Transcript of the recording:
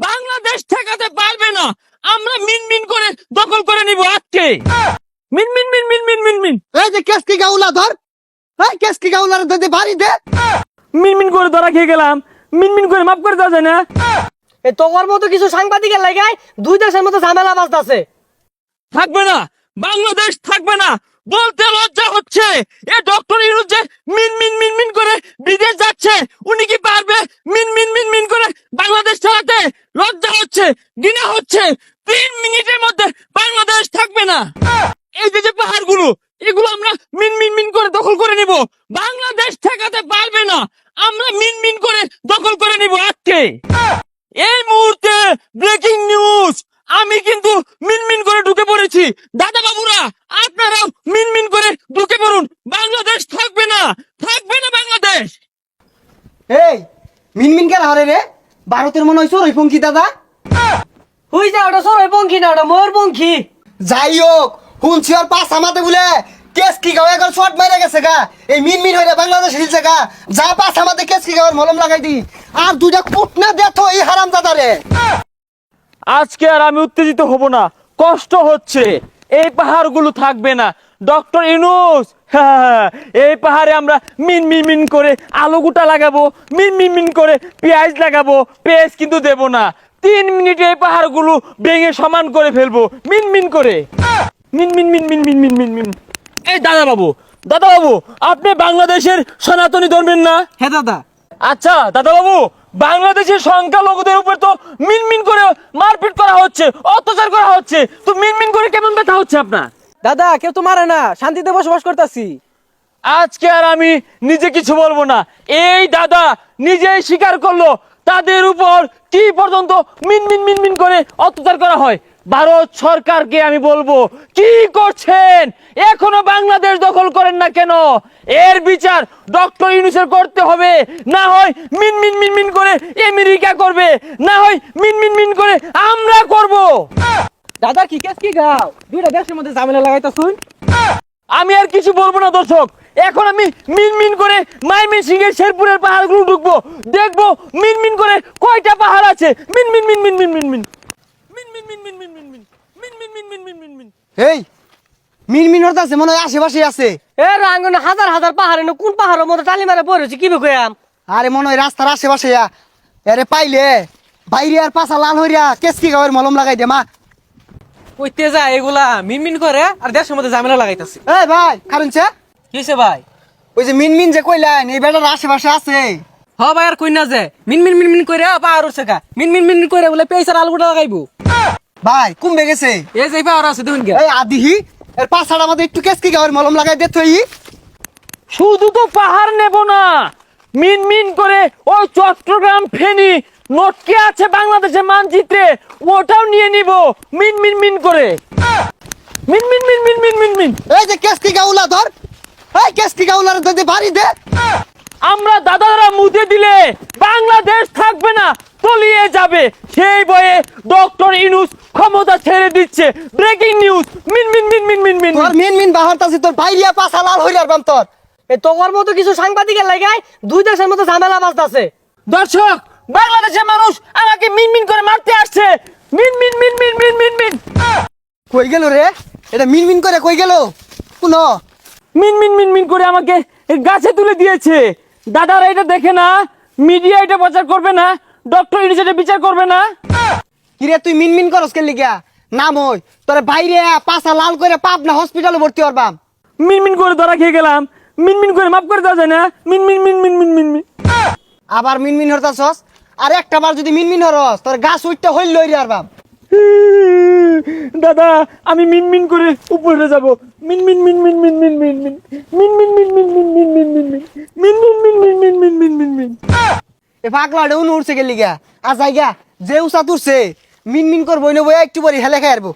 বাংলাদেশ ঠেকাতে পারবে না। আমরা মিনমিন করে দখল করে নিব আজকে। মিনমিন মিনমিন মিনমিন মিন। এই যে কেসকি গাউলা ধর, এই কেসকি গাউলার দে বাড়ি দে। মিনমিন করে ধরা খেয়ে গেলাম। মিনমিন করে মাফ করে দেওয়া যায় না? এ তোমার মতো কিছু সাংবাদিকের লাগাই দুই দেশের মতো ঝামেলা বাজতাছে। থাকবে না, বাংলাদেশ থাকবে না। বলতে লজ্জা হচ্ছে এ ডক্টর ইউনূস যে মিনমিন মিনমিন করে বিদেশ যাচ্ছে, উনি কি পারবে মিনমিন মিনমিন করে বাংলাদেশ চালাতে? লজ্জা হচ্ছে, ঘৃণা হচ্ছে। 3 মিনিটের মধ্যে বাংলাদেশ থাকবে না। এই যে যে পাহাড়গুলো, এগুলো আমরা মিনমিন মিন করে দখল করে নিব। বাংলাদেশ ঠেকাতে পারবে না। আমরা মিনমিন করে দখল করে নিব আজকে। এই মুহূর্তে ব্রেকিং নিউজ, আমি কিন্তু মিনমিন করে ঢুকে পড়েছি। দাদা বাবুরা, আপনারাও মিনমিন করে ঢুকে পড়ুন। বাংলাদেশ থাকবে না, থাকবে না বাংলাদেশ। এই মিনমিন কে হারে রে, ভারতের মনে হইছো ওই পঙ্কি দাদা। হুই যা, ওটা সরাই পঙ্খী না, ওটা মোর পঙ্খী। যাই হোক, শুনছি ওর পাশ আমাতে বলে কেসকি গাও এখন শর্ট মাইরা গেছে গা। এই মিনমিন হইরা বাংলাদেশ হিলছে গা। যা পাশ আমাতে কেসকি গাওয়ার মলম লাগাই দি, আর দুইটা কুট না দেখো এই হারাম দাদারে। আজকে আর আমি উত্তেজিত হব না, কষ্ট হচ্ছে। এই পাহাড়গুলো থাকবে না। ডক্টর ইউনূস, এই পাহাড়ে আমরা মিন মিন মিন করে আলু গুটা লাগাবো, মিন মিন মিন করে পেঁয়াজ লাগাবো। পেঁয়াজ কিন্তু দেব না। 3 মিনিটে এই পাহাড়গুলো ভেঙে সমান করে ফেলবো, মিন মিন করে। মিন মিন মিন মিন মিন মিন মিন মিন। এই দাদা বাবু, দাদা বাবু, আপনি বাংলাদেশের সনাতনী ধর্মের না? হ্যাঁ দাদা। আচ্ছা দাদা বাবু, বাংলাদেশের সংখ্যালঘুদের উপর তো মিনমিন করে মারপিট করা হচ্ছে, অত্যাচার করা হচ্ছে, তো মিনমিন করে কেমন ব্যথা হচ্ছে আপনার? দাদা কেউ তো মারে না, শান্তিতে বসবাস করতেছি। আজকে আর আমি নিজে কিছু বলবো না। এই দাদা নিজেই স্বীকার করলো তাদের উপর কি পর্যন্ত মিনমিন মিনমিন করে অত্যাচার করা হয়। ভারত সরকারকে আমি বলবো, কি করছেন? এখনো বাংলাদেশ দখল করেন না কেন? এর বিচার ডক্টর ইউনূসের করতে হবে। না হয় মিনমিন মিনমিন করে আমেরিকা করবে, না হয় মিনমিন মিন করে আমরা করব। দাদা কি কেস কি গাও, দুইটা দেশের মধ্যে ঝামেলা লাগাইতা শুন। আমি আর কিছু বলবো না দর্শক। এখন আমি মিনমিন করে ময়মনসিংহের শেরপুরের পাহাড়গুলো ঢুকবো, দেখবো মিনমিন করে কয়টা পাহাড় আছে। মিনমিন মিনমিন মিনমিন মিন মিনমিন মিনমিন মিনমিন মিন মিনমিন মিনমিন মিনমিন মিন। এই মিনমিন হতে আছে মনে হয় আশেপাশে আছে। এ রাঙ্গন হাজার হাজার পাহাড়ে না, কোন পাহাড়ের মধ্যে টালি মারে পড়েছি কি কইয়াম। আরে মনে হয় রাস্তার আশেপাশে এরে পাইলে বাইরে আর পাশা লাল হইয়া কেসকি গাওয়ার মলম লাগাই দে মা। কইতে যায় এগুলা মিনমিন করে আর দেশের মধ্যে ঝামেলা লাগাইতাছে। এই ভাই কারণছে কিসে ভাই? ওই যে মিনমিন যে কইলেন এই বেটার আশেপাশে আছে। হ ভাই, আর কই না যে মিনমিন মিনমিন করে পাহাড় উঠছে কা, মিনমিন মিনমিন করে বলে পেইসার আলুটা লাগাইবো। ভাই কমবে গেছে। এই যে পাহাড় আছে দেখুন কে। এই আদিহি এর পাশাটা আমাদের একটু কেসকি গাওয়ার মলম লাগাই দে তুই। শুধু তো পাহাড় নেব না, মিনমিন করে ওই চট্টগ্রাম ফেনী নটকে আছে বাংলাদেশের মানচিত্রে, ওটাও নিয়ে নিব মিনমিন মিন করে। মিনমিন মিনমিন মিনমিন মিন। এই যে কেসকি গাউলা ধর, এই কেসকি গাউলার দে বাড়ি দে। আমরা দাদারা মুতে দিলে বাংলাদেশ থাকবে না, তলিয়ে যাবে। সেই বয়ে ডক্টর ইউনূস ক্ষমতা ছেড়ে দিচ্ছে। ব্রেকিং নিউজ, মিনমিন মিনমিন মিনমিন। তোর মিনমিন বাহারত আছে তোর বাইরিয়া পাশা লাল হইয়ার বাম তোর। এ তোমার মতো কিছু সাংবাদিকের লাগাই দুই দেশের মধ্যে ঝামেলা বাজতাছে। দর্শক, বাংলাদেশের মানুষ আমাকে মিনমিন করে মারতে আসছে। মিনমিন মিনমিন মিনমিন মিন। কই গেল রে? এটা মিনমিন করে কই গেল? কোন মিনমিন মিনমিন করে আমাকে গাছে তুলে দিয়েছে। দাদারা এটা দেখে না, মিডিয়া এটা প্রচার করবে না, ডক্টর ইউনূস এটা বিচার করবে না। কিরে তুই মিনমিন করস কে লিগা? নাম হই তোর বাইরে পাশা লাল করে পাবনা হসপিটালে ভর্তি হরবাম। মিনমিন করে ধরা খেয়ে গেলাম। মিনমিন করে মাফ করে দেওয়া যায় না? মিনমিন মিনমিন মিনমিন মিন। আবার মিনমিন হরতাছস? আর একটা বার যদি মিনমিন হরস তোর গাছ উইটটা হইল লইরে আরবাম। দাদা আমি মিনমিন করে উপরে যাব। মিনমিন মিনমিন মিনমিন মিনমিন মিনমিন মিনমিন মিনমিন মিনমিন মিনমিন মিনমিন মিনমিন মিনমিন মিন। এ পাগলা উন উড়ছে কে লিগা? আর জায়গা যে উসা তুরছে মিনমিন করবো নবো একটু পরে হেলে খাই আরবো।